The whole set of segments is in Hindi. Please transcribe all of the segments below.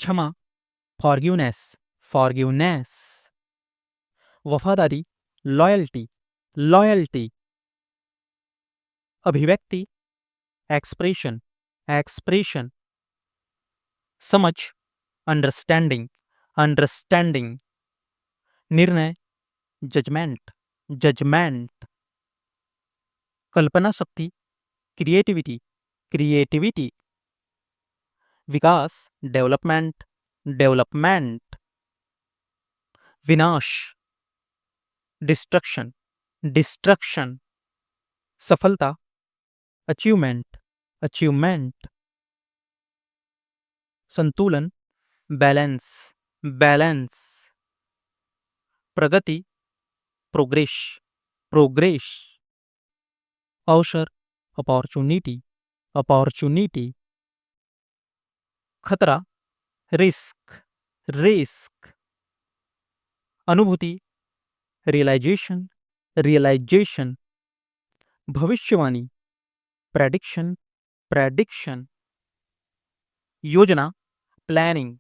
क्षमा, फॉरगिवनेस, फॉरगिवनेस। वफादारी, लॉयल्टी, लॉयल्टी। अभिव्यक्ति, एक्सप्रेशन, एक्सप्रेशन। समझ, अंडरस्टैंडिंग, अंडरस्टैंडिंग। निर्णय, जजमेंट, जजमेंट। कल्पना शक्ति, क्रिएटिविटी, क्रिएटिविटी। विकास, डेवलपमेंट, डेवलपमेंट। विनाश, डिस्ट्रक्शन, डिस्ट्रक्शन। सफलता, अचीवमेंट, अचीवमेंट। संतुलन, बैलेंस, बैलेंस। प्रगति, प्रोग्रेस, प्रोग्रेस। अवसर, अपॉर्चुनिटी, अपॉर्चुनिटी। खतरा, रिस्क, रिस्क। अनुभूति, रियलाइजेशन, रियलाइजेशन। भविष्यवाणी, प्रेडिक्शन, प्रेडिक्शन। योजना, प्लानिंग,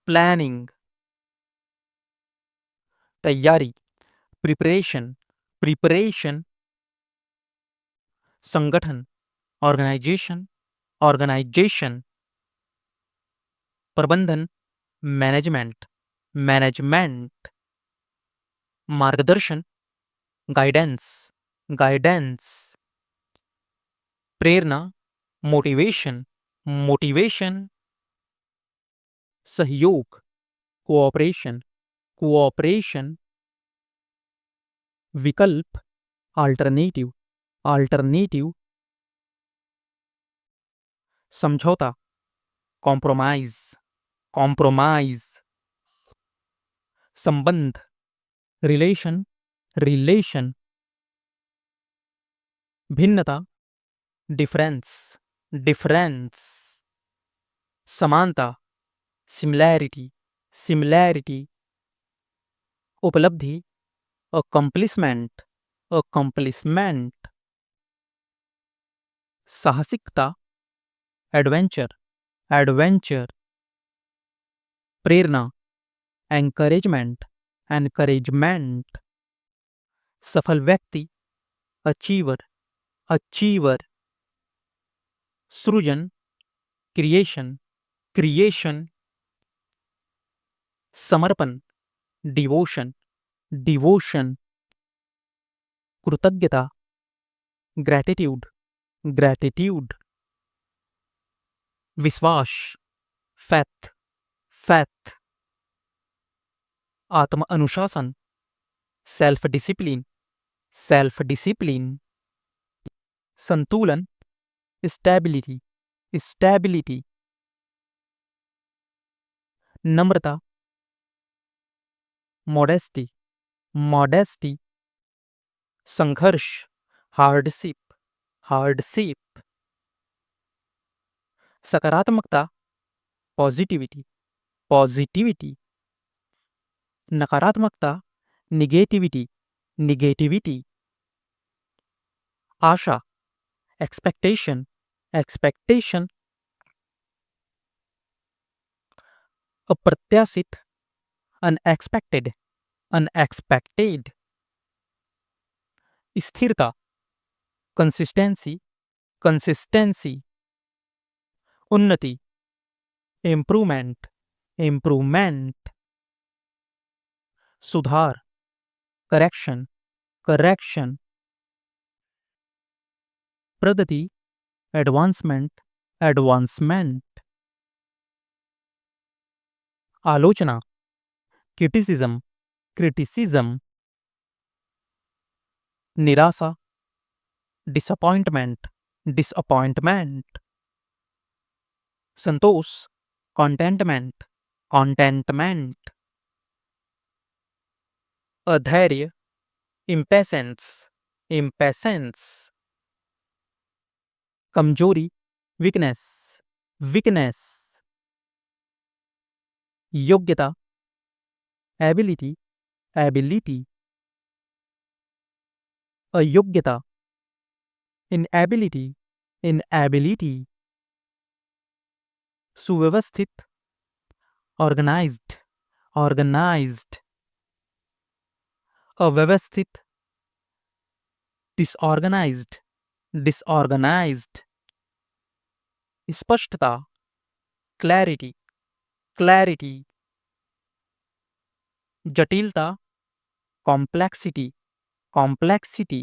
प्लानिंग। तैयारी, प्रिपरेशन, प्रिपरेशन। संगठन, ऑर्गेनाइजेशन, ऑर्गेनाइजेशन। प्रबंधन, मैनेजमेंट, मैनेजमेंट। मार्गदर्शन, गाइडेंस, गाइडेंस। प्रेरणा, मोटिवेशन, मोटिवेशन। सहयोग, कोऑपरेशन, कोऑपरेशन। विकल्प, अल्टरनेटिव, अल्टरनेटिव। समझौता, कॉम्प्रोमाइज, कॉम्प्रोमाइज। संबंध, रिलेशन, रिलेशन। भिन्नता, डिफरेंस, डिफरेंस। समानता, सिमिलैरिटी, सिमिलैरिटी। उपलब्धि, अकम्प्लिसमेंट, अकम्प्लिसमेंट। साहसिकता, एडवेंचर, एडवेंचर। प्रेरणा, एनकरेजमेंट, एनकरेजमेंट। सफल व्यक्ति, अचीवर, अचीवर। सृजन, क्रिएशन, क्रिएशन। समर्पण, डिवोशन, डिवोशन। कृतज्ञता, ग्रैटिट्यूड, ग्रैटिट्यूड। विश्वास, फैथ, फैथ। आत्म अनुशासन, सेल्फ डिसिप्लिन, सेल्फ डिसिप्लिन। संतुलन, स्टेबिलिटी, स्टेबिलिटी। नम्रता, मॉडेस्टी, मॉडेस्टी। संघर्ष, हार्डशिप, हार्डशिप। सकारात्मकता, पॉजिटिविटी, पॉजिटिविटी। नकारात्मकता, निगेटिविटी, निगेटिविटी। आशा, एक्सपेक्टेशन, एक्सपेक्टेशन। अप्रत्याशित, अनएक्सपेक्टेड, अनएक्सपेक्टेड। स्थिरता, कंसिस्टेंसी, कंसिस्टेंसी। उन्नति, इम्प्रूवमेंट, इम्प्रूवमेंट। सुधार, करेक्शन, करेक्शन। प्रगति, एडवांसमेंट, एडवांसमेंट। आलोचना, क्रिटिसिज्म, क्रिटिसिज्म। निराशा, डिसअपॉइंटमेंट, डिसअपॉइंटमेंट। संतोष, कॉन्टेंटमेंट, कॉन्टेंटमेंट। अधैर्य, इम्पेशेंस, इम्पेशेंस। कमजोरी, वीकनेस, वीकनेस। योग्यता, एबिलिटी, एबिलिटी। अयोग्यता, इनएबिलिटी, इनएबिलिटी। सुव्यवस्थित, ऑर्गेनाइज्ड, ऑर्गेनाइज्ड, अव्यवस्थित, डिसऑर्गेनाइज्ड, डिसऑर्गेनाइज्ड, स्पष्टता, क्लैरिटी, क्लैरिटी, जटिलता, कॉम्प्लेक्सिटी, कॉम्प्लेक्सिटी,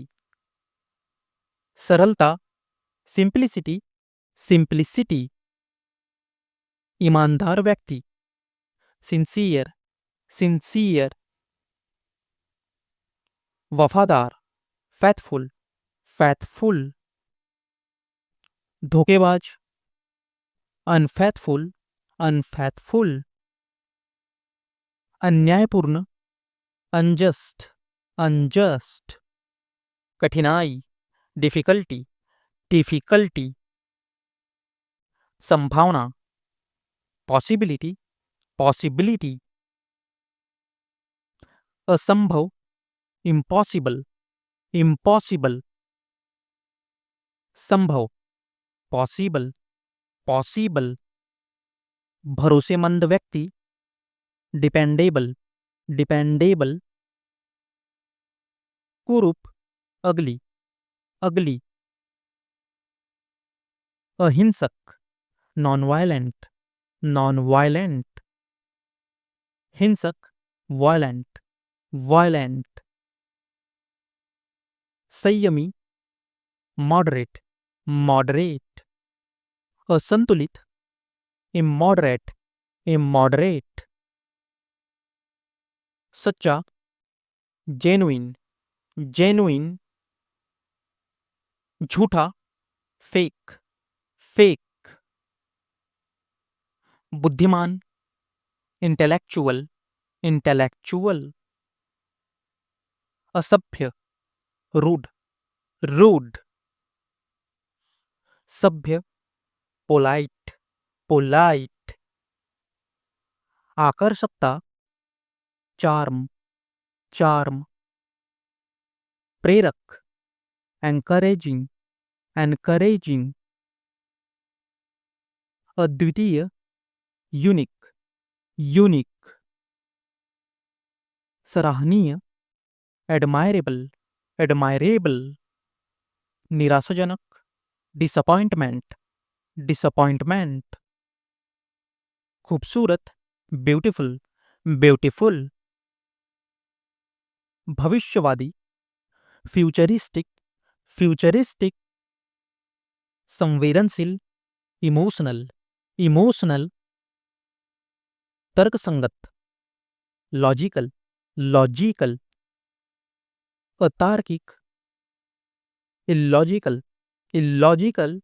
सरलता, सिंप्लिसिटी, सिंप्लिसिटी, ईमानदार व्यक्ति, सिंसियर, सिंसियर, वफादार, फैथफुल, फैथफुल, धोखेबाज, अनफैथफुल, अनफैथफुल, अन्यायपूर्ण, अनजस्ट, अनजस्ट, कठिनाई, डिफिकल्टी, डिफिकल्टी, संभावना, पॉसिबिलिटी, पॉसिबिलिटी, असंभव, इम्पॉसिबल, इम्पॉसिबल, संभव, पॉसिबल, पॉसिबल, भरोसेमंद व्यक्ति, डिपेंडेबल, डिपेंडेबल, कुरूप, अगली, अगली, अहिंसक, नॉन वायलेंट, नॉन वायलेंट, हिंसक, वायलेंट, वायलेंट, संयमी, मॉडरेट, मॉडरेट, असंतुलित, इमॉडरेट, इमॉडरेट, सच्चा, जेन्युइन, जेन्युइन, झूठा, फेक, फेक, बुद्धिमान, इंटेलेक्चुअल, इंटेलेक्चुअल, असभ्य, रूड, रूड, सभ्य, पोलाइट, पोलाइट, आकर्षकता, चार्म, चार्म, प्रेरक, एनकरेजिंग, एनकरेजिंग, अद्वितीय, यूनिक, यूनिक, सराहनीय, एडमायरेबल, एडमायरेबल, निराशाजनक, डिसअपॉइंटमेंट, डिसअपॉइंटमेंट, खूबसूरत, ब्यूटीफुल, ब्यूटीफुल, भविष्यवादी, फ्यूचरिस्टिक, फ्यूचरिस्टिक, संवेदनशील, इमोशनल, इमोशनल, तर्कसंगत, लॉजिकल, लॉजिकल, अतार्किक, इलॉजिकल, इलॉजिकल,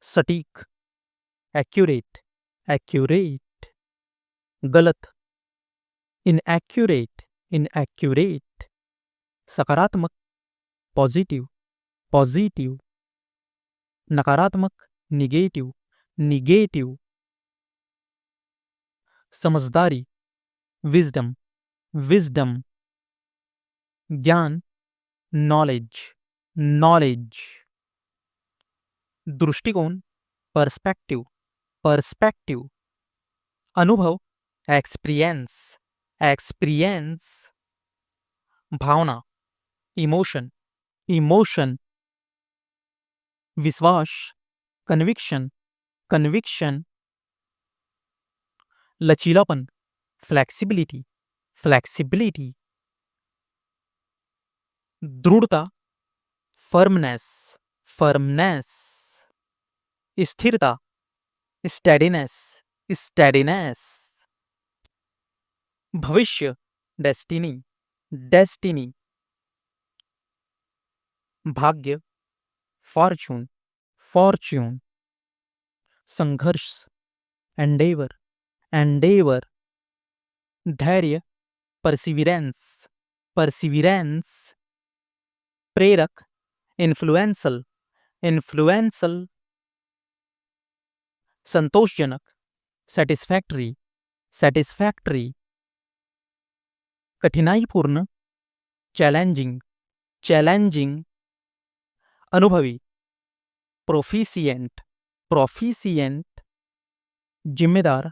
सटीक, एक्यूरेट, एक्यूरेट, गलत, इनएक्यूरेट, इनएक्यूरेट, सकारात्मक, पॉजिटिव, पॉजिटिव, नकारात्मक, निगेटिव, निगेटिव, समझदारी, विजडम, विजडम, ज्ञान, नॉलेज, नॉलेज, दृष्टिकोण, पर्सपेक्टिव, पर्सपेक्टिव, अनुभव, एक्सपीरियंस, एक्सपीरियंस, भावना, इमोशन, इमोशन, विश्वास, कन्विक्शन, कन्विक्शन, लचीलापन, फ्लेक्सिबिलिटी, फ्लेक्सिबिलिटी, दृढ़ता, फर्मनेस, फर्मनेस, स्थिरता, स्टेडीनेस, स्टेडीनेस, भविष्य, डेस्टिनी, डेस्टिनी, भाग्य, फॉर्च्यून, फॉर्च्यून, संघर्ष, एंडेवर, एंडेवर, धैर्य, परसिविरेंस, परसिविरेंस, प्रेरक, इन्फ्लुएंसल, इन्फ्लुएंसल, संतोषजनक, सेटिस्फैक्टरी, सेटिस्फैक्टरी, कठिनाईपूर्ण, चैलेंजिंग, चैलेंजिंग, अनुभवी, प्रोफिशिएंट, प्रोफिशिएंट, जिम्मेदार,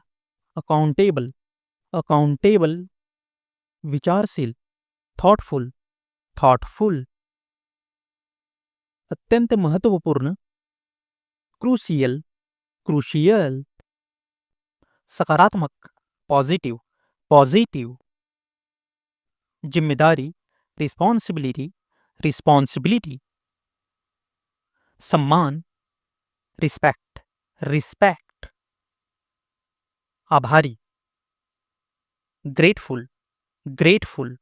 अकाउंटेबल, अकाउंटेबल, विचारशील, थॉटफुल, थॉटफुल, अत्यंत महत्वपूर्ण, क्रूशियल, क्रूशियल, सकारात्मक, पॉजिटिव, पॉजिटिव, जिम्मेदारी, रिस्पॉन्सिबिलिटी, रिस्पॉन्सिबिलिटी, सम्मान, रिस्पेक्ट, रिस्पेक्ट, आभारी, ग्रेटफुल, ग्रेटफुल,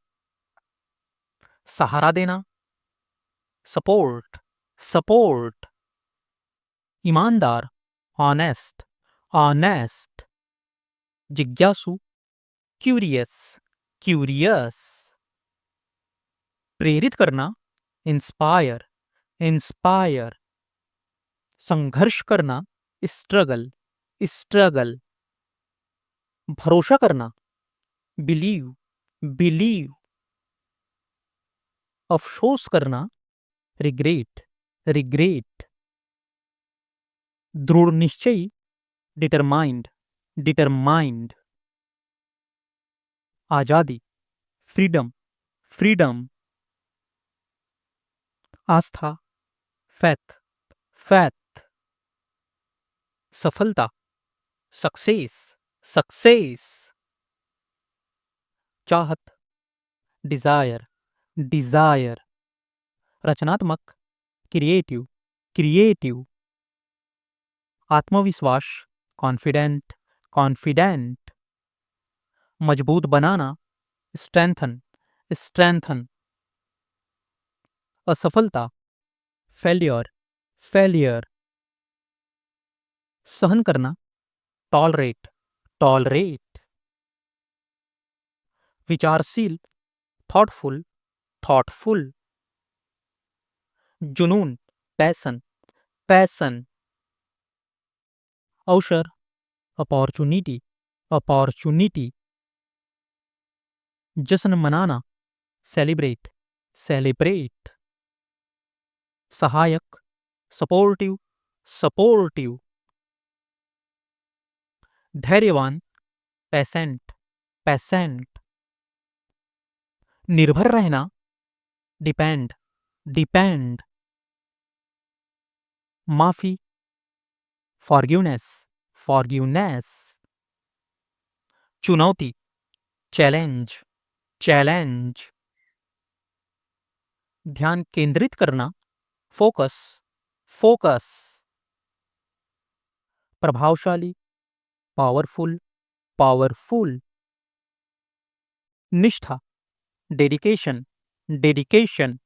सहारा देना, सपोर्ट, सपोर्ट, ईमानदार, ऑनेस्ट, ऑनेस्ट, जिज्ञासु, क्यूरियस, क्यूरियस, प्रेरित करना, इंस्पायर, इंस्पायर, संघर्ष करना, स्ट्रगल, स्ट्रगल, भरोसा करना, बिलीव, बिलीव, अफसोस करना, रिग्रेट, रिग्रेट, दृढ़ निश्चयी, डिटरमाइंड, डिटरमाइंड, आजादी, फ्रीडम, फ्रीडम, आस्था, फैथ, फैथ, सफलता, सक्सेस, सक्सेस, चाहत, डिजायर, डिजायर, रचनात्मक, क्रिएटिव, क्रिएटिव, आत्मविश्वास, कॉन्फिडेंट, कॉन्फिडेंट, मजबूत बनाना, स्ट्रेंथन, स्ट्रेंथन, असफलता, फेलियर, फेलियर, सहन करना, टॉलरेट, टॉलरेट, विचारशील, थॉटफुल, थॉटफुल, जुनून, पैसन, पैसन, अवसर, अपॉर्चुनिटी, अपॉर्चुनिटी, जश्न मनाना, सेलिब्रेट, सेलिब्रेट, सहायक, सपोर्टिव, सपोर्टिव, धैर्यवान, पेसेंट, पेसेंट, निर्भर रहना, डिपेंड, डिपेंड, माफी, फॉरगिवनेस, फॉरगिवनेस, चुनौती, चैलेंज, चैलेंज, ध्यान केंद्रित करना, फोकस, फोकस, प्रभावशाली, पावरफुल, पावरफुल, निष्ठा, डेडिकेशन, डेडिकेशन,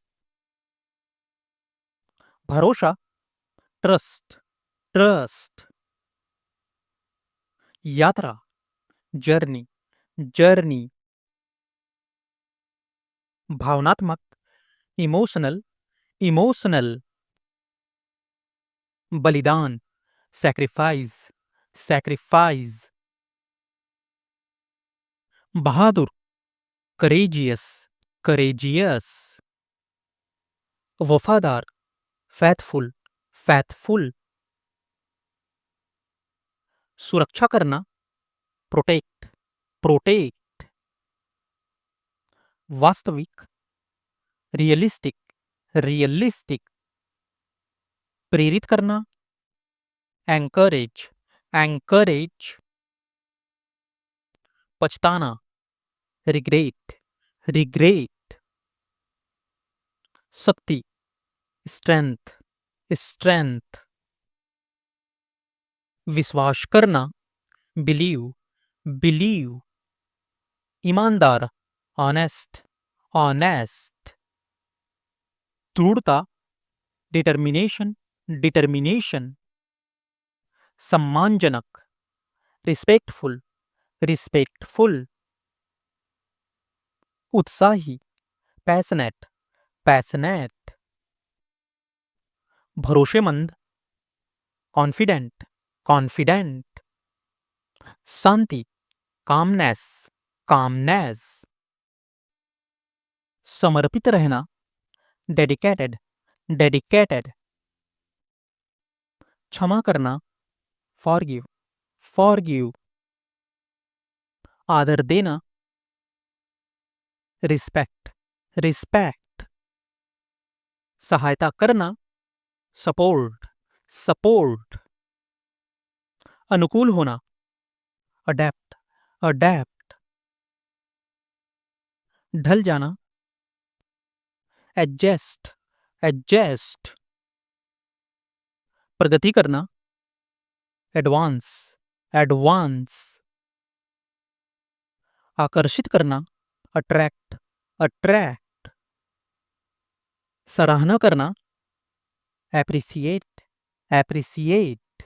भरोसा, ट्रस्ट, ट्रस्ट, यात्रा, जर्नी, जर्नी, भावनात्मक, इमोशनल, इमोशनल, बलिदान, सैक्रिफाइस, सैक्रिफाइस, बहादुर, करेजियस, करेजियस, वफादार, फैथफुल, फैथफुल, सुरक्षा करना, प्रोटेक्ट, प्रोटेक्ट, वास्तविक, रियलिस्टिक, रियलिस्टिक, प्रेरित करना, एंकरेज, एंकरेज, पछताना, रिग्रेट, रिग्रेट, शक्ति, स्ट्रेंथ, स्ट्रेंथ, विश्वास करना, बिलीव, बिलीव, ईमानदार, ऑनेस्ट, ऑनेस्ट, दृढ़ता, डिटर्मिनेशन, डिटर्मिनेशन, सम्मानजनक, रिस्पेक्टफुल, रिस्पेक्टफुल, उत्साही, पैशनेट, पैशनेट, भरोसेमंद, कॉन्फिडेंट, कॉन्फिडेंट, शांति, कामनेस, कामनेस, समर्पित रहना, डेडिकेटेड, डेडिकेटेड, क्षमा करना, फॉरगिव, forgive, आदर देना, respect, respect, सहायता करना, support, support, अनुकूल होना, adapt, adapt, ढल जाना, adjust, adjust, प्रगति करना, advance, advance, आकर्षित करना, attract, attract, सराहना करना, appreciate, appreciate,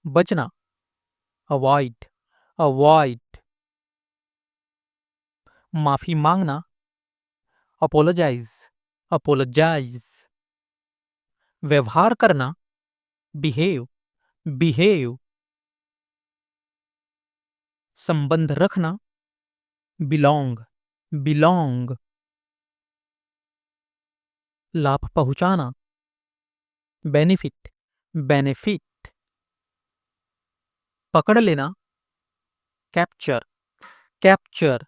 बचना, avoid, avoid, माफी मांगना, apologize, apologize, व्यवहार करना, behave, behave, संबंध रखना, belong, belong, लाभ पहुंचाना, benefit, benefit, पकड़ लेना, capture, capture,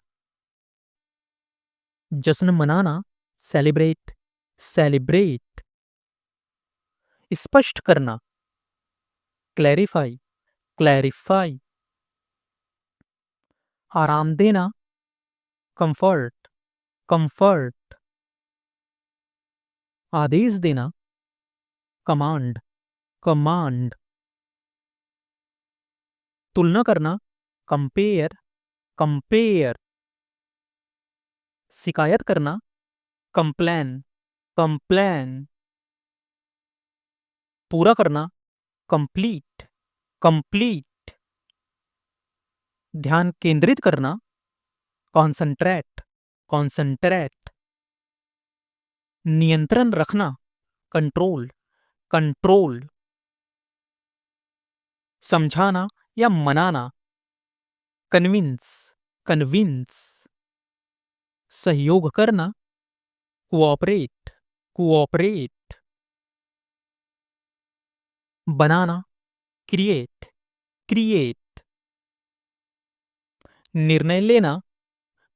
जश्न मनाना, celebrate, celebrate, स्पष्ट करना, clarify, clarify, आराम देना, comfort, comfort, आदेश देना, command, command, तुलना करना, compare, compare, शिकायत करना, complain, complain, पूरा करना, complete, complete, ध्यान केंद्रित करना, concentrate, concentrate, नियंत्रण रखना, कंट्रोल, कंट्रोल, समझाना या मनाना, कन्विंस, कन्विंस, सहयोग करना, कोऑपरेट, कोऑपरेट, बनाना, क्रिएट, क्रिएट, निर्णय लेना,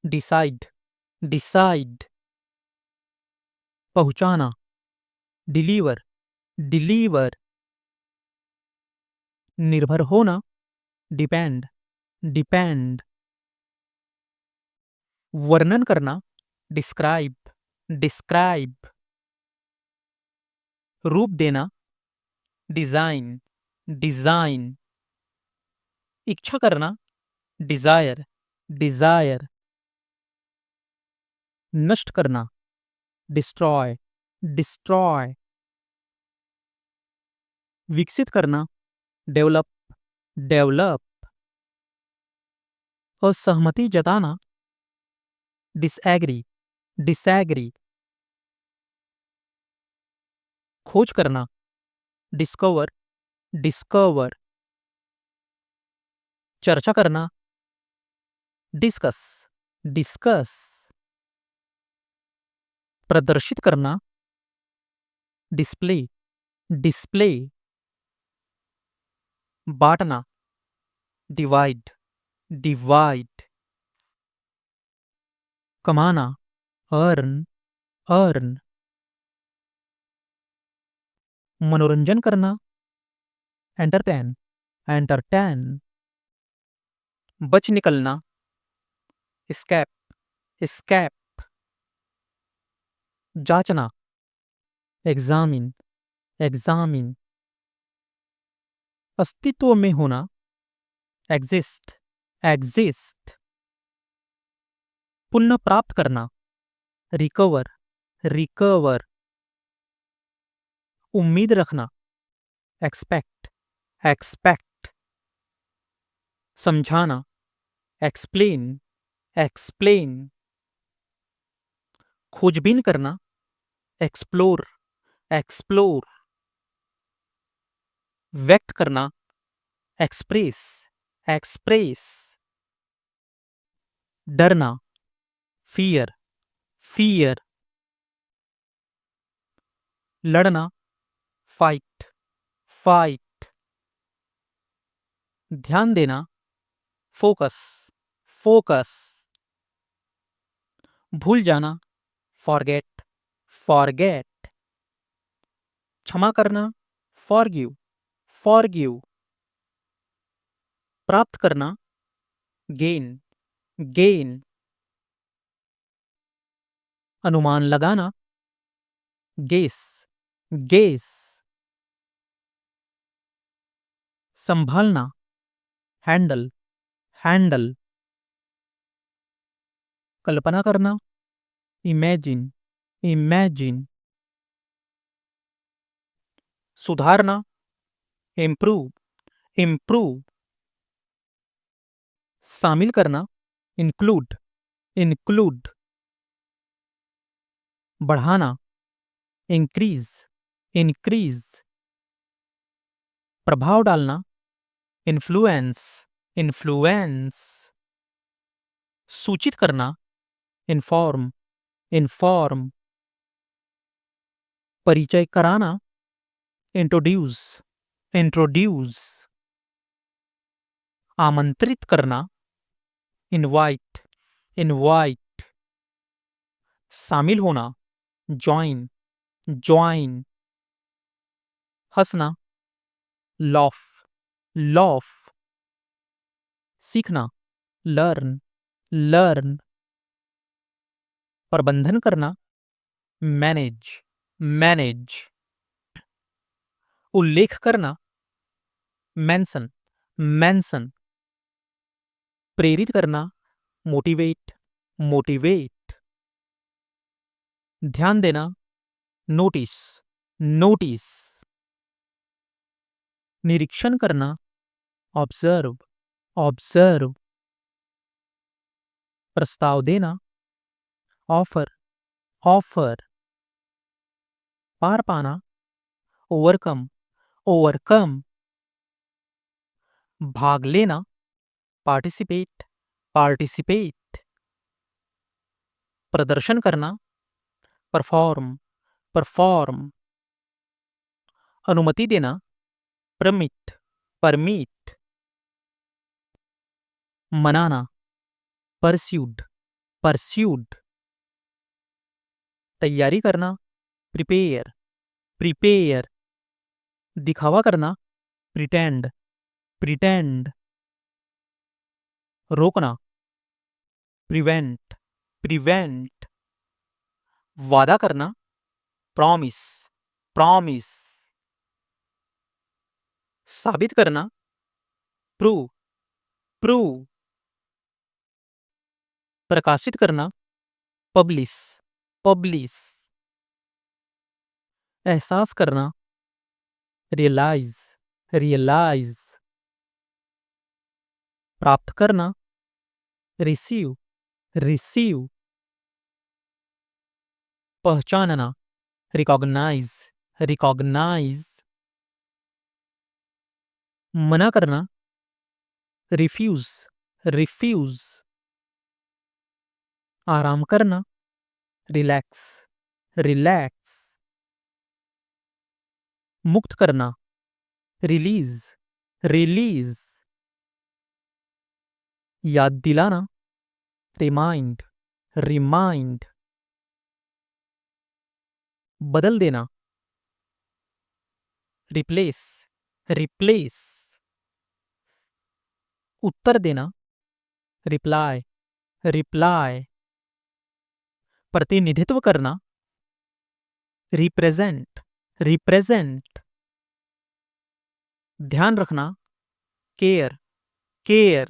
डिसाइड, डिसाइड, पहुंचाना, डिलीवर, डिलीवर, निर्भर होना, डिपेंड, डिपेंड, वर्णन करना, डिस्क्राइब, डिस्क्राइब, रूप देना, डिजाइन, डिजाइन, इच्छा करना, डिजायर, डिजायर, नष्ट करना, डिस्ट्रॉय, डिस्ट्रॉय, विकसित करना, डेवलप, डेवलप, असहमति जताना, डिसएग्री, डिसएग्री, खोज करना, डिस्कवर, डिस्कवर, चर्चा करना, डिस्कस, डिस्कस, प्रदर्शित करना, डिस्प्ले, डिस्प्ले, बांटना, डिवाइड, डिवाइड, कमाना, अर्न, अर्न, मनोरंजन करना, एंटरटेन, एंटरटेन, बच निकलना, स्कैप, स्कैप, जांचना, एग्जामिन, एग्जामिन, अस्तित्व में होना, एग्जिस्ट, एग्जिस्ट, पुनः प्राप्त करना, रिकवर, रिकवर, उम्मीद रखना, एक्सपेक्ट, एक्सपेक्ट, समझाना, एक्सप्लेन, एक्सप्लेन, खोजबीन करना, एक्सप्लोर, एक्सप्लोर, व्यक्त करना, एक्सप्रेस, एक्सप्रेस, डरना, फियर, फियर, लड़ना, फाइट, फाइट, ध्यान देना, फोकस, फोकस। भूल जाना, फॉरगेट, फॉरगेट। क्षमा करना, फॉरगिव, फॉरगिव। प्राप्त करना, गेन, गेन। अनुमान लगाना, गेस, गेस। संभालना, हैंडल, हैंडल। कल्पना करना, इमेजिन, इमेजिन। सुधारना, इम्प्रूव, इम्प्रूव। शामिल करना, इंक्लूड, इंक्लूड। बढ़ाना, इंक्रीज, इंक्रीज। प्रभाव डालना, इन्फ्लुएंस, इन्फ्लुएंस। सूचित करना, इन्फॉर्म, इन्फॉर्म। परिचय कराना, इंट्रोड्यूस, इंट्रोड्यूस। आमंत्रित करना, इनवाइट, इनवाइट। शामिल होना, ज्वाइन, ज्वाइन। हंसना, लॉफ, लॉफ। सीखना, लर्न, लर्न। प्रबंधन करना, मैनेज, मैनेज। उल्लेख करना, मेंशन, मेंशन। प्रेरित करना, मोटिवेट, मोटिवेट। ध्यान देना, नोटिस, नोटिस। निरीक्षण करना, ऑब्जर्व, ऑब्जर्व। प्रस्ताव देना, ऑफर, ऑफर। पार पाना, ओवरकम, ओवरकम। भाग लेना, पार्टिसिपेट, पार्टिसिपेट। प्रदर्शन करना, परफॉर्म, परफॉर्म। अनुमति देना, परमिट, परमिट। मनाना, परस्यूड, परस्यूड। तैयारी करना, प्रिपेयर, प्रिपेयर। दिखावा करना, प्रिटेंड, प्रिटेंड। रोकना, प्रिवेंट, प्रिवेंट। वादा करना, प्रॉमिस, प्रॉमिस। साबित करना, प्रूव, प्रूव। प्रकाशित करना, पब्लिश, पब्लिश। एहसास करना, रियलाइज, रियलाइज। प्राप्त करना, रिसीव, रिसीव। पहचानना, रिकॉग्नाइज, रिकॉग्नाइज। मना करना, रिफ्यूज, रिफ्यूज। आराम करना, रिलैक्स, रिलैक्स। मुक्त करना, रिलीज, रिलीज। याद दिलाना, रिमाइंड, रिमाइंड। बदल देना, रिप्लेस, रिप्लेस। उत्तर देना, रिप्लाई, रिप्लाई। प्रतिनिधित्व करना, रिप्रेजेंट, रिप्रेजेंट। ध्यान रखना, केयर, केयर।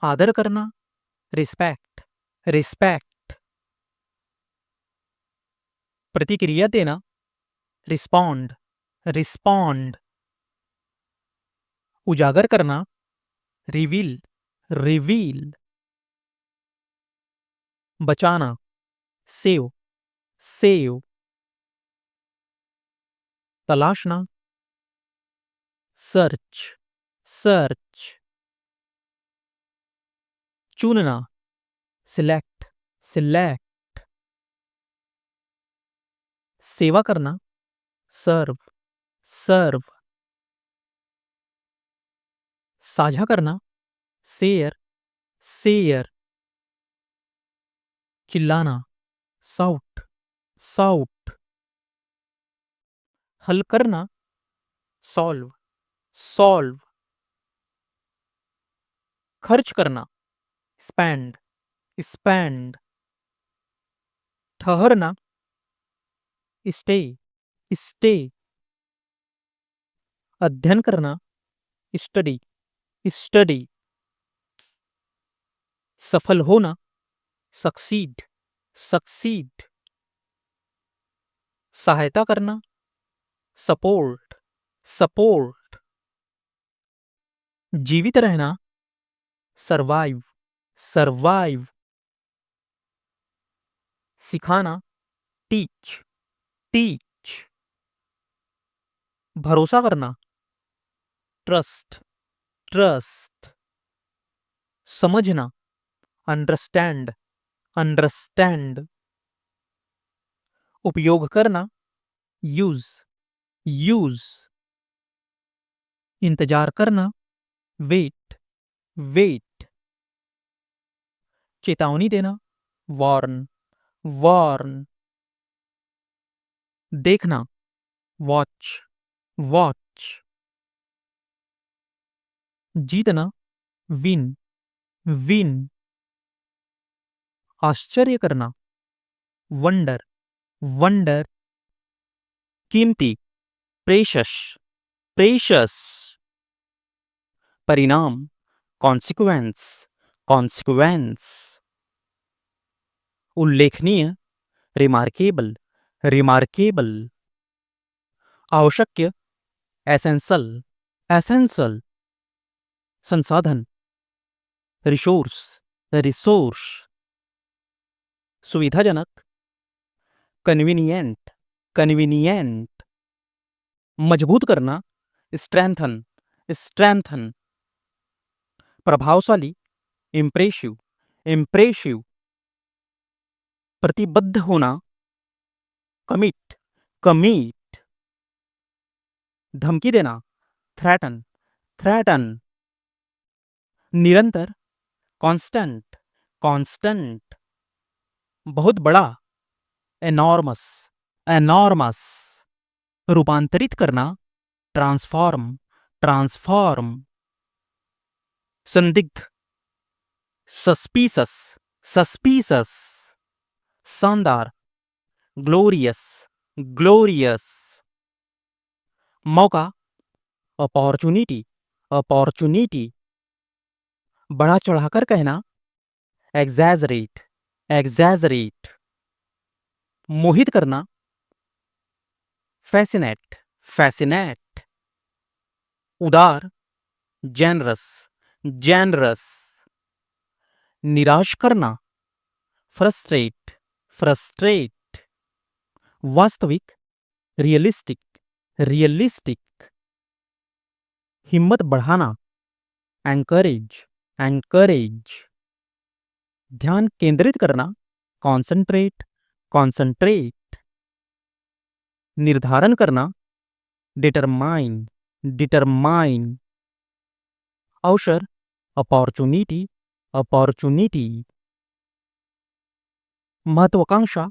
आदर करना, रिस्पेक्ट, रिस्पेक्ट। प्रतिक्रिया देना, रिस्पॉन्ड, रिस्पॉन्ड। उजागर करना, रिवील, रिवील। बचाना, सेव, सेव। तलाशना, सर्च, सर्च। चुनना, सिलेक्ट, सिलेक्ट। सेवा करना, सर्व, सर्व। साझा करना, शेयर, शेयर। चिल्लाना, साउट, साउट। हल करना, सॉल्व, सॉल्व। खर्च करना, स्पेंड, स्पेंड। ठहरना, स्टे, स्टे। अध्ययन करना, स्टडी, स्टडी। सफल होना, सक्सीड, सक्सीड। सहायता करना, सपोर्ट, सपोर्ट। जीवित रहना, सर्वाइव, सर्वाइव। सिखाना, टीच, टीच। भरोसा करना, ट्रस्ट, ट्रस्ट। समझना, अंडरस्टैंड, अंडरस्टैंड। उपयोग करना, यूज, यूज। इंतजार करना, वेट, वेट। चेतावनी देना, वार्न, वार्न। देखना, वॉच, वॉच। जीतना, विन, विन। आश्चर्य करना, वंडर, वंडर। कीमती, प्रेशस, प्रेशस। परिणाम, कॉन्सिक्वेंस, कॉन्सिक्वेंस। उल्लेखनीय, रिमार्केबल, रिमार्केबल। आवश्यक, एसेंसल, एसेंसल। संसाधन, रिसोर्स, रिसोर्स। सुविधाजनक, कन्वीनियंट, कन्वीनियंट। मजबूत करना, स्ट्रेंथन, स्ट्रेंथन। प्रभावशाली, इम्प्रेसिव, इम्प्रेसिव। प्रतिबद्ध होना, कमिट, कमिट। धमकी देना, थ्रेटन, थ्रेटन। निरंतर, कांस्टेंट, कांस्टेंट। बहुत बड़ा, एनॉर्मस, एनॉर्मस। रूपांतरित करना, ट्रांसफॉर्म, ट्रांसफॉर्म। संदिग्ध, सस्पीसस, सस्पीसस। शानदार, ग्लोरियस, ग्लोरियस। मौका, अपॉर्चुनिटी, अपॉर्चुनिटी। बढ़ा चढ़ाकर कहना, एग्जैजरेट, एग्जैजरेट। मोहित करना, फैसिनेट, फैसिनेट। उदार, जेनरस, जेनरस। निराश करना, फ्रस्ट्रेट, फ्रस्ट्रेट। वास्तविक, रियलिस्टिक, रियलिस्टिक। हिम्मत बढ़ाना, एंकरेज, एंकरेज। ध्यान केंद्रित करना, कॉन्सेंट्रेट, कॉन्सेंट्रेट। निर्धारण करना, डिटरमाइन, डिटरमाइन। अवसर, अपॉर्चुनिटी, अपॉर्चुनिटी। महत्वाकांक्षा,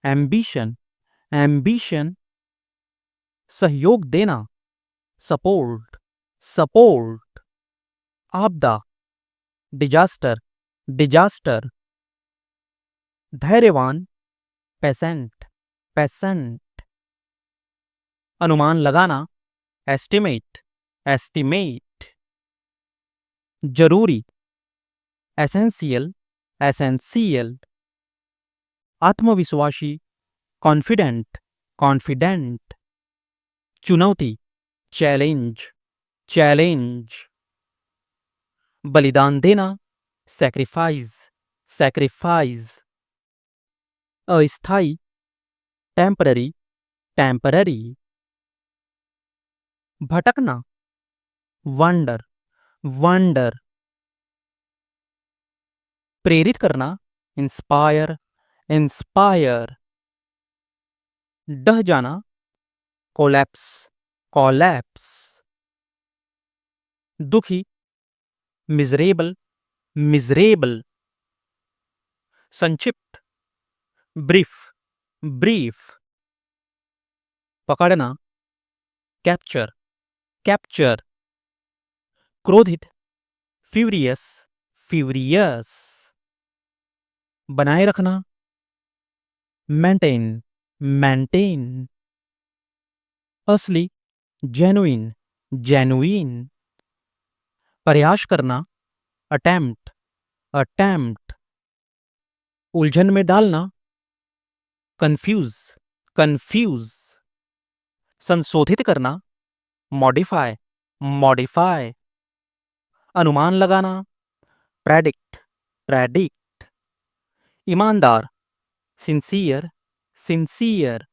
एम्बिशन, एम्बिशन। सहयोग देना, सपोर्ट, सपोर्ट। आपदा, डिजास्टर, डिजास्टर। धैर्यवान, पेशेंट, पेशेंट। अनुमान लगाना, एस्टिमेट, एस्टिमेट। जरूरी, एसेंशियल, एसेंशियल। आत्मविश्वासी, कॉन्फिडेंट, कॉन्फिडेंट। चुनौती, चैलेंज, चैलेंज। बलिदान देना, सैक्रिफाइस, सैक्रिफाइस। अस्थाई, टेम्पररी, टेम्पररी। भटकना, वंडर, वंडर। प्रेरित करना, इंस्पायर, इंस्पायर। डह जाना, कोलैप्स, कोलैप्स। दुखी, मिजरेबल, मिजरेबल। संक्षिप्त, ब्रीफ, ब्रीफ। पकड़ना, कैप्चर, कैप्चर। क्रोधित, फ्यूरियस, फ्यूरियस। बनाए रखना, मेंटेन, मेंटेन। असली, जेन्युइन, जेन्युइन। प्रयास करना, अटेम्प्ट, अटेम्प्ट। उलझन में डालना, कंफ्यूज, कंफ्यूज। संशोधित करना, मॉडिफाई, मॉडिफाई। अनुमान लगाना, प्रेडिक्ट, प्रेडिक्ट। ईमानदार, सिंसियर, सिंसियर।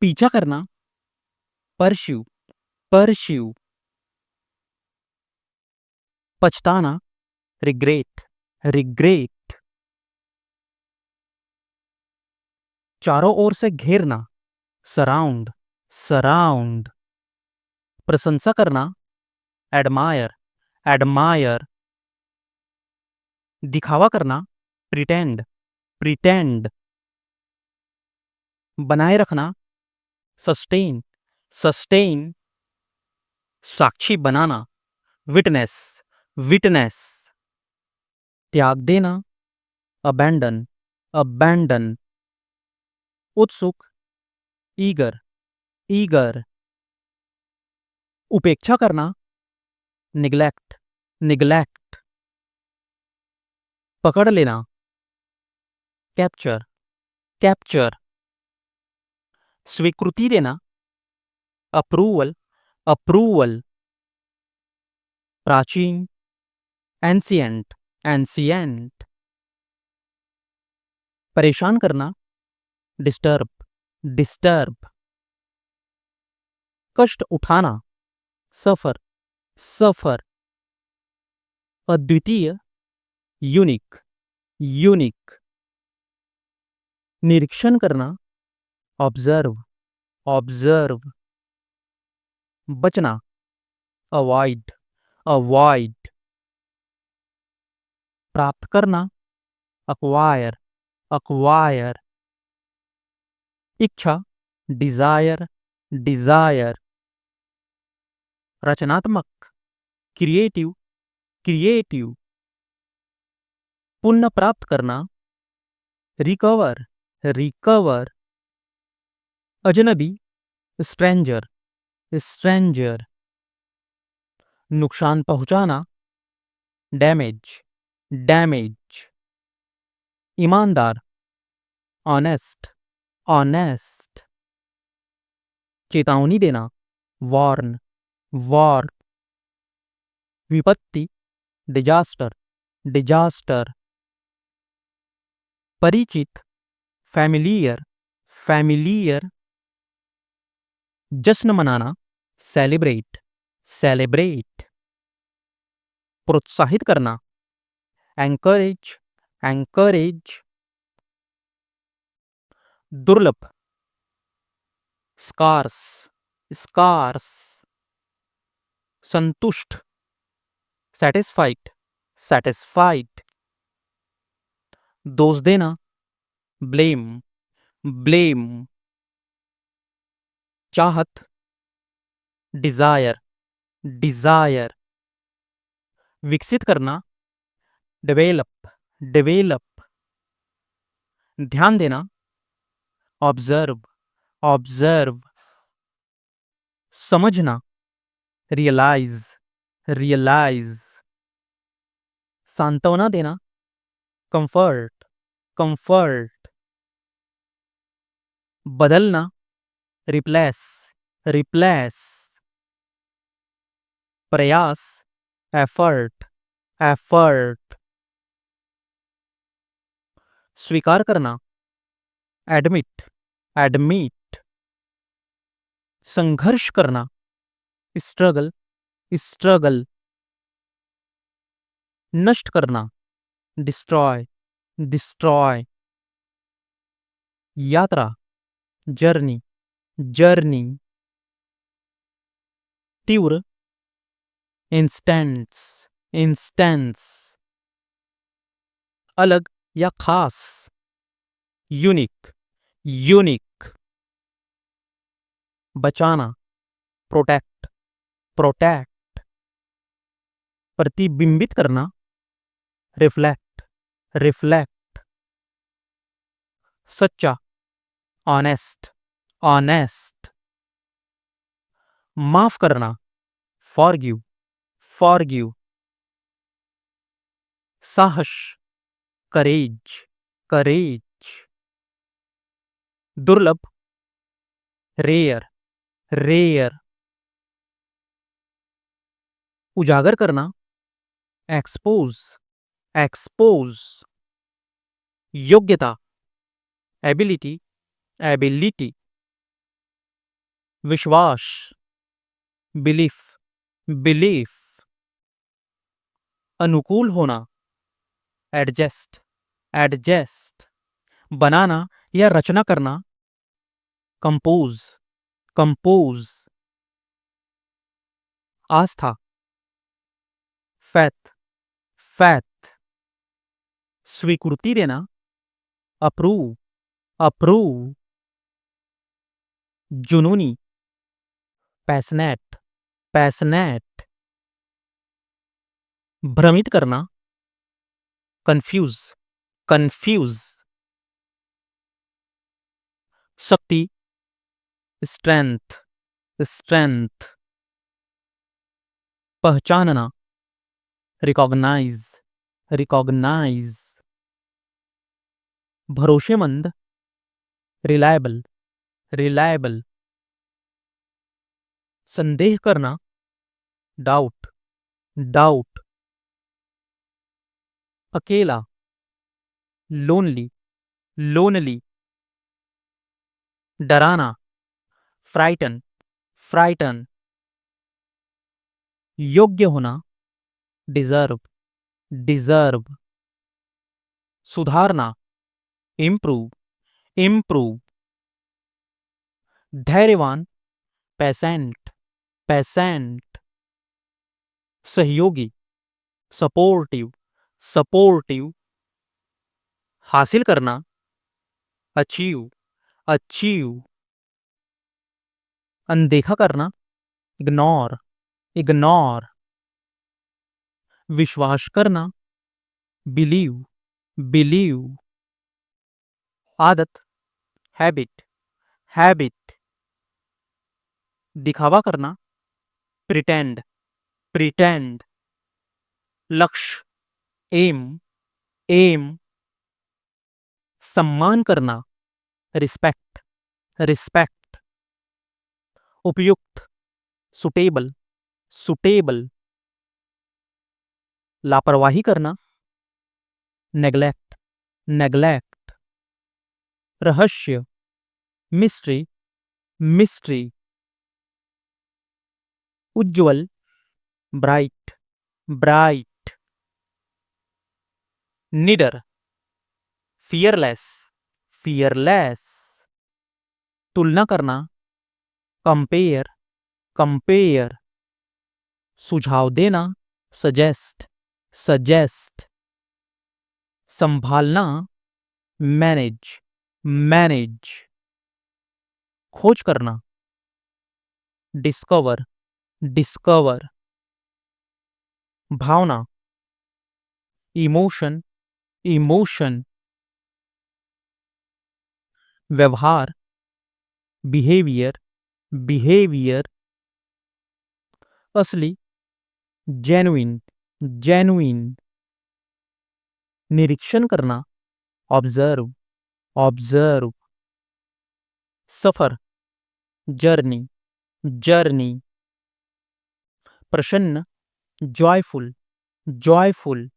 पीछा करना, परस्यू, परस्यू। पछताना, रिग्रेट, रिग्रेट। चारों ओर से घेरना, सराउंड, सराउंड। प्रशंसा करना, एडमायर, एडमायर। दिखावा करना, प्रिटेंड, प्रिटेंड। बनाए रखना, सस्टेन, सस्टेन। साक्षी बनाना, विटनेस, विटनेस। त्याग देना, अबैंडन, अबैंडन। उत्सुक, ईगर, ईगर। उपेक्षा करना, निग्लेक्ट, निग्लेक्ट। पकड़ लेना, कैप्चर, कैप्चर। स्वीकृति देना, अप्रूवल, अप्रूवल। प्राचीन, एंशियंट, एंशियंट। परेशान करना, डिस्टर्ब, डिस्टर्ब। कष्ट उठाना, सफर, सफर। अद्वितीय, यूनिक, यूनिक। निरीक्षण करना, ऑब्जर्व, ऑब्जर्व। बचना, अवॉइड, अवॉइड। प्राप्त करना, अक्वायर, अक्वायर। इच्छा, डिजायर, डिजायर। रचनात्मक, क्रिएटिव, क्रिएटिव। पुण्य प्राप्त करना, रिकवर, रिकवर। अजनबी, स्ट्रेंजर, स्ट्रेंजर। नुकसान पहुंचाना, डैमेज, डैमेज। ईमानदार, ऑनेस्ट, ऑनेस्ट। चेतावनी देना, वार्न, वार्न। विपत्ति, डिजास्टर, डिजास्टर। परिचित, फैमिलियर, फैमिलियर। जश्न मनाना, सेलिब्रेट, सेलिब्रेट। प्रोत्साहित करना, एंकरेज, एंकरेज। दुर्लभ, स्कार्स, स्कार्स। संतुष्ट, सेटिस्फाइड, सेटिस्फाइड। दोष देना, ब्लेम, ब्लेम। चाहत, डिजायर, डिजायर। विकसित करना, डेवेलप, डेवेलप। ध्यान देना, ऑब्जर्व, ऑब्जर्व। समझना, रियलाइज, रियलाइज। सांत्वना देना, कंफर्ट, कंफर्ट। बदलना, रिप्लेस, रिप्लेस। प्रयास, एफर्ट, एफर्ट। स्वीकार करना, एडमिट, एडमिट। संघर्ष करना, स्ट्रगल, स्ट्रगल। नष्ट करना, डिस्ट्रॉय, डिस्ट्रॉय। यात्रा, जर्नी, जर्नी। तीव्र, इंस्टेंट्स, इंस्टेंस, अलग या खास, यूनिक, यूनिक, बचाना, प्रोटेक्ट, प्रोटेक्ट, प्रतिबिंबित करना, रिफ्लेक्ट, रिफ्लेक्ट, सच्चा, ऑनेस्ट, ऑनेस्ट, माफ करना, फॉरगिव, फॉरगिव, साहस, करेज, करेज, दुर्लभ, रेयर, रेयर, उजागर करना, एक्सपोज, एक्सपोज, योग्यता, एबिलिटी, एबिलिटी, विश्वास, बिलीफ, बिलीफ, अनुकूल होना, एडजस्ट, एडजस्ट, बनाना या रचना करना, कंपोज, कंपोज, आस्था, फैथ, फैथ, स्वीकृति देना, अप्रूव, अप्रूव, जुनूनी, पैशनेट, पैशनेट, भ्रमित करना, कंफ्यूज, कंफ्यूज, शक्ति, स्ट्रेंथ, स्ट्रेंथ, पहचानना, रिकॉग्नाइज, रिकॉग्नाइज, भरोसेमंद, रिलायबल, रिलायबल, संदेह करना, डाउट, डाउट, अकेला, लोनली, लोनली, डराना, फ्राइटन, फ्राइटन, योग्य होना, डिजर्व, डिजर्व, सुधारना, इम्प्रूव, इम्प्रूव, धैर्यवान, पैसेंट, पैसेंट, सहयोगी, सपोर्टिव, सपोर्टिव, हासिल करना, अचीव, अचीव, अनदेखा करना, इग्नोर, इग्नोर, विश्वास करना, बिलीव, बिलीव, आदत, हैबिट, हैबिट, दिखावा करना, प्रिटेंड, प्रिटेंड, लक्ष्य, एम, एम, सम्मान करना, रिस्पेक्ट, रिस्पेक्ट, उपयुक्त, सुटेबल, सुटेबल, लापरवाही करना, नेग्लेक्ट, नेग्लेक्ट, रहस्य, मिस्ट्री, मिस्ट्री, उज्ज्वल, ब्राइट, ब्राइट, निडर, फियरलेस, फियरलेस, तुलना करना, कंपेयर, कंपेयर, सुझाव देना, सजेस्ट, सजेस्ट, संभालना, मैनेज, मैनेज, खोज करना, डिस्कवर, डिस्कवर, भावना, इमोशन, इमोशन, व्यवहार, बिहेवियर, बिहेवियर, असली, जेन्युइन, जेन्युइन, निरीक्षण करना, ऑब्जर्व, ऑब्जर्व, सफर, जर्नी, जर्नी, प्रसन्न, जॉयफुल, जॉयफुल,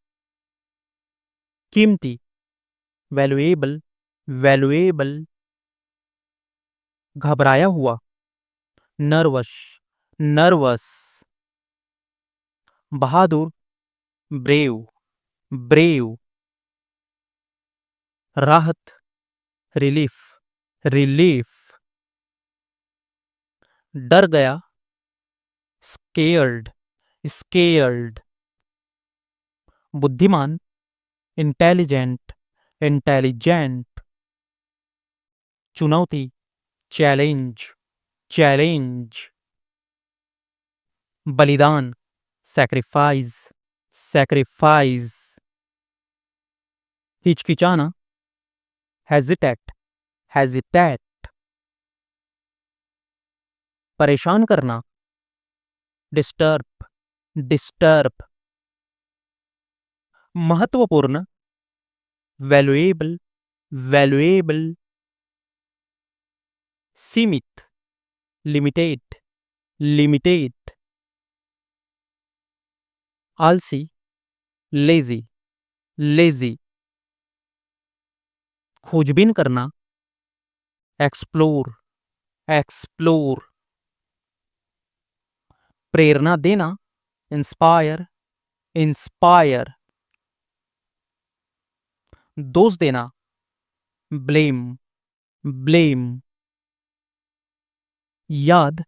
कीमती, वैल्यूएबल, वैल्यूएबल, घबराया हुआ, नर्वस, नर्वस, बहादुर, ब्रेव, ब्रेव, राहत, रिलीफ, रिलीफ, डर गया, स्केयर्ड, स्केयर्ड, बुद्धिमान, इंटेलिजेंट, इंटेलिजेंट, चुनौती, चैलेंज, चैलेंज, बलिदान, सैक्रिफाइस, सैक्रिफाइस, हिचकिचाना, हेजिटेट, हेजिटेट, परेशान करना, डिस्टर्ब, डिस्टर्ब, महत्वपूर्ण, वैल्यूएबल, वैल्यूएबल, सीमित, लिमिटेड, लिमिटेड, आलसी, लेजी, लेजी, खोजबीन करना, एक्सप्लोर, एक्सप्लोर, प्रेरणा देना, इंस्पायर, इंस्पायर, दोष देना, ब्लेम, ब्लेम, याद,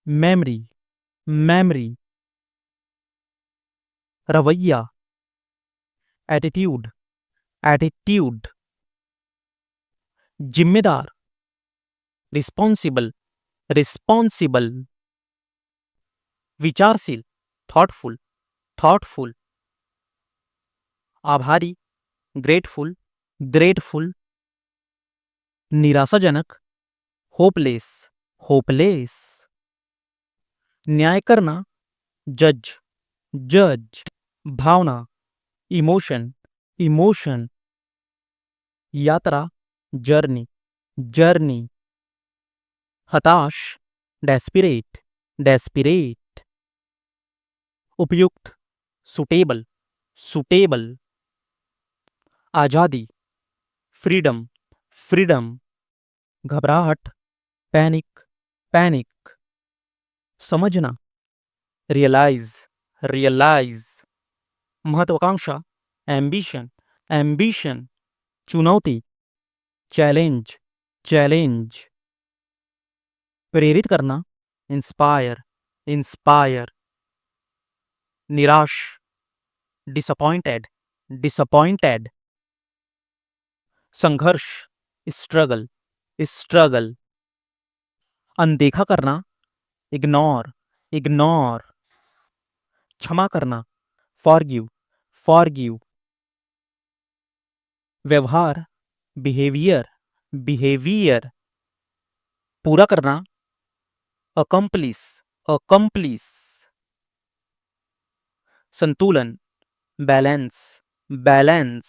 मेमोरी, मेमोरी, रवैया, एटीट्यूड, एटीट्यूड, जिम्मेदार, रिस्पॉन्सिबल, रिस्पॉन्सिबल, विचारशील, थॉटफुल, थॉटफुल, आभारी, ग्रेटफुल, ग्रेटफुल, निराशाजनक, होपलेस, होपलेस, न्याय करना, जज, जज, भावना, इमोशन, इमोशन, यात्रा, जर्नी, जर्नी, हताश, डेस्पिरेट, डेस्पिरेट, उपयुक्त, सुटेबल, सुटेबल, आजादी, फ्रीडम, फ्रीडम, घबराहट, पैनिक, पैनिक, समझना, रियलाइज, रियलाइज, महत्वाकांक्षा, एम्बिशन, एम्बिशन, चुनौती, चैलेंज, चैलेंज, प्रेरित करना, इंस्पायर, इंस्पायर, निराश, डिसअपॉइंटेड, डिसअपॉइंटेड, संघर्ष, स्ट्रगल, स्ट्रगल, अनदेखा करना, इग्नोर, इग्नोर, क्षमा करना, फॉरगिव, फॉरगिव, व्यवहार, बिहेवियर, बिहेवियर, पूरा करना, अकम्प्लिस, अकम्प्लिस, संतुलन, बैलेंस, बैलेंस,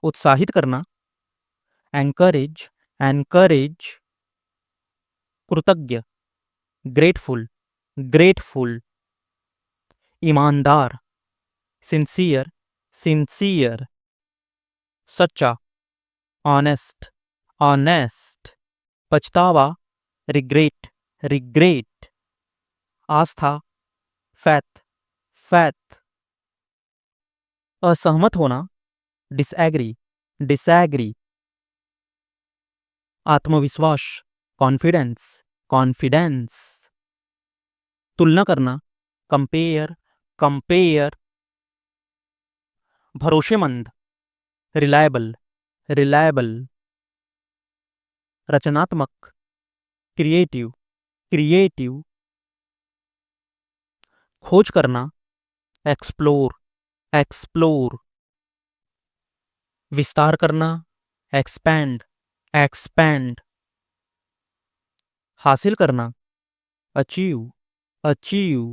उत्साहित करना, एंकरेज, एंकरेज, कृतज्ञ, ग्रेटफुल, ग्रेटफुल, ईमानदार, सिंसियर, सिंसियर, सच्चा, ऑनेस्ट, ऑनेस्ट, पछतावा, रिग्रेट, रिग्रेट, आस्था, फैथ, फैथ, असहमत होना, डिसएग्री, डिसएग्री, आत्मविश्वास, कॉन्फिडेंस, कॉन्फिडेंस, तुलना करना, कंपेयर, कंपेयर, भरोसेमंद, रिलायबल, रिलायबल, रचनात्मक, क्रिएटिव, क्रिएटिव, खोज करना, एक्सप्लोर, एक्सप्लोर, विस्तार करना, एक्सपैंड, एक्सपैंड, हासिल करना, अचीव, अचीव,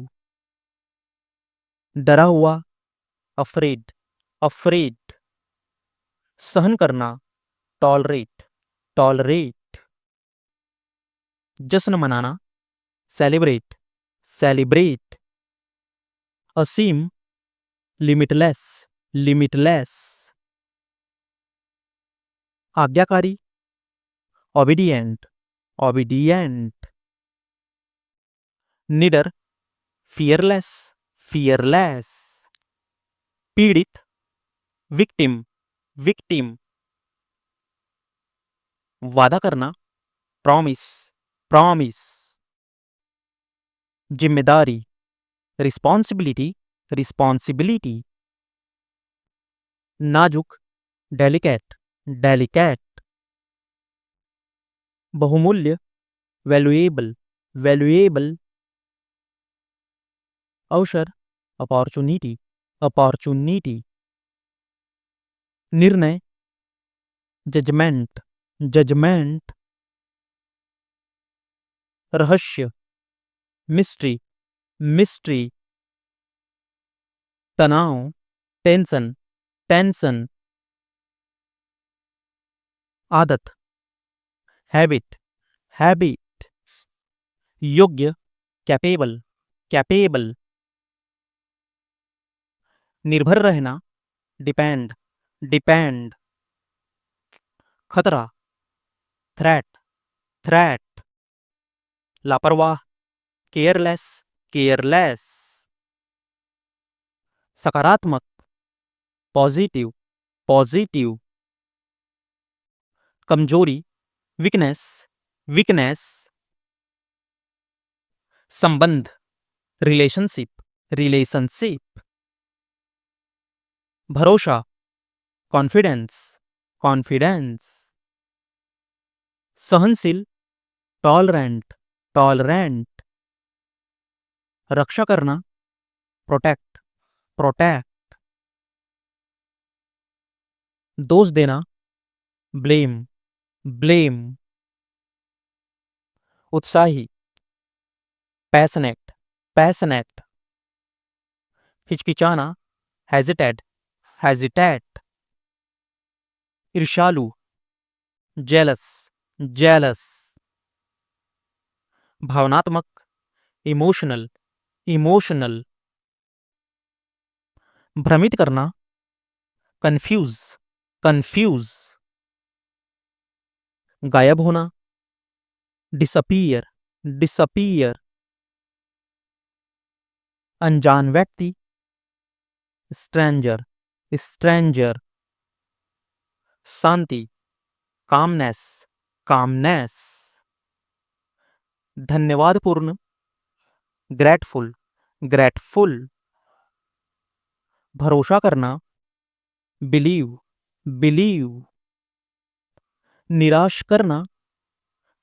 डरा हुआ, अफ्रेड, अफ्रेड, सहन करना, टॉलरेट, टॉलरेट, जश्न मनाना, सेलिब्रेट, सेलिब्रेट, असीम, लिमिटलेस, लिमिटलेस, आज्ञाकारी, ओबीडिएंट, ओबीडिएंट, निडर, फियरलेस, फियरलेस, पीड़ित, विक्टिम, विक्टिम, वादा करना, प्रॉमिस, प्रॉमिस, जिम्मेदारी, रिस्पॉन्सिबिलिटी, रिस्पॉन्सिबिलिटी, नाजुक, डेलिकेट, डेलिकेट, बहुमूल्य, वैल्यूएबल, वैल्यूएबल, अवसर, अपॉर्चुनिटी, अपॉर्चुनिटी, निर्णय, जजमेंट, जजमेंट, रहस्य, मिस्ट्री, मिस्ट्री, तनाव, टेंशन, टेंशन, आदत, हैबिट, हैबिट, योग्य, कैपेबल, कैपेबल, निर्भर रहना, डिपेंड, डिपेंड, खतरा, थ्रेट, थ्रेट, लापरवाह, केयरलेस, केयरलेस, सकारात्मक, पॉजिटिव, पॉजिटिव, कमजोरी, वीकनेस, वीकनेस, संबंध, रिलेशनशिप, रिलेशनशिप, भरोसा, कॉन्फिडेंस, कॉन्फिडेंस, सहनशील, टॉलरेंट, टॉलरेंट, रक्षा करना, प्रोटेक्ट, प्रोटेक्ट, दोष देना, ब्लेम, ब्लेम, उत्साही, पैशनेट, पैशनेट, हिचकिचाना, हेजिटेट, हेजिटेट, ईर्ष्यालु, जेलस, जेलस, भावनात्मक, इमोशनल, इमोशनल, भ्रमित करना, कंफ्यूज, कंफ्यूज, गायब होना, डिसअपीयर, डिसअपीयर, अनजान व्यक्ति, स्ट्रेंजर, स्ट्रेंजर, शांति, कामनेस, कामनेस, धन्यवादपूर्ण, ग्रेटफुल, ग्रेटफुल, भरोसा करना, बिलीव, बिलीव, निराश करना,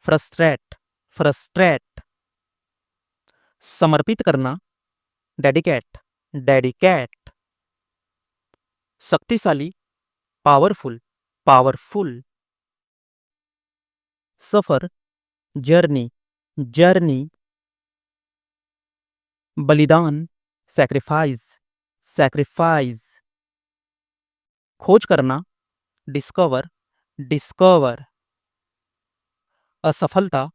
फ्रस्ट्रेट, फ्रस्ट्रेट, समर्पित करना, डेडिकेट, डेडिकेट, शक्तिशाली, पावरफुल, पावरफुल, सफर, जर्नी, जर्नी, बलिदान, सैक्रिफाइस, सैक्रिफाइस, खोज करना, डिस्कवर, डिस्कवर, असफलता,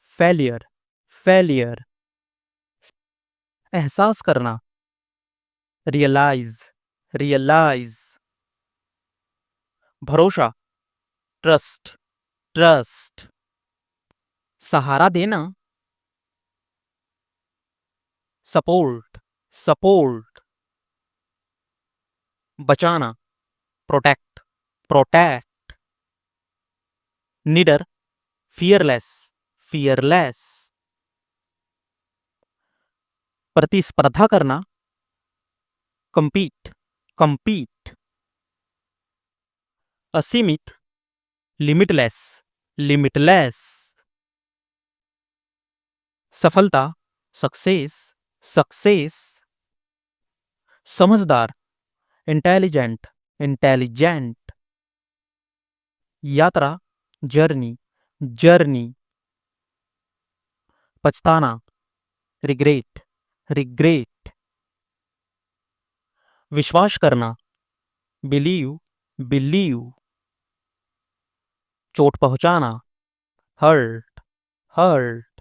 फेलियर, फेलियर, एहसास करना, रियलाइज, रियलाइज, भरोसा, ट्रस्ट, ट्रस्ट, सहारा देना, सपोर्ट, सपोर्ट, बचाना, प्रोटेक्ट, प्रोटेक्ट, निडर, फियरलेस, फियरलेस, प्रतिस्पर्धा करना, कंपीट, कंपीट, असीमित, लिमिटलेस, लिमिटलेस, सफलता, सक्सेस, सक्सेस, समझदार, इंटेलिजेंट, इंटेलिजेंट, यात्रा, जर्नी, जर्नी, पछताना, रिग्रेट, रिग्रेट, विश्वास करना, बिलीव, बिलीव, चोट पहुंचाना, हर्ट, हर्ट,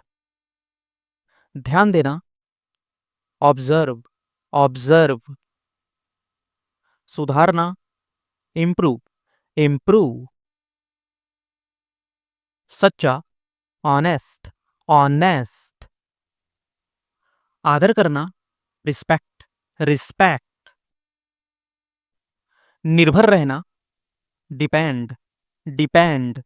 ध्यान देना, ऑब्जर्व, ऑब्जर्व, सुधारना, इम्प्रूव, इम्प्रूव, सच्चा, ऑनेस्ट, ऑनेस्ट, आदर करना, रिस्पेक्ट, रिस्पेक्ट, निर्भर रहना, डिपेंड, डिपेंड,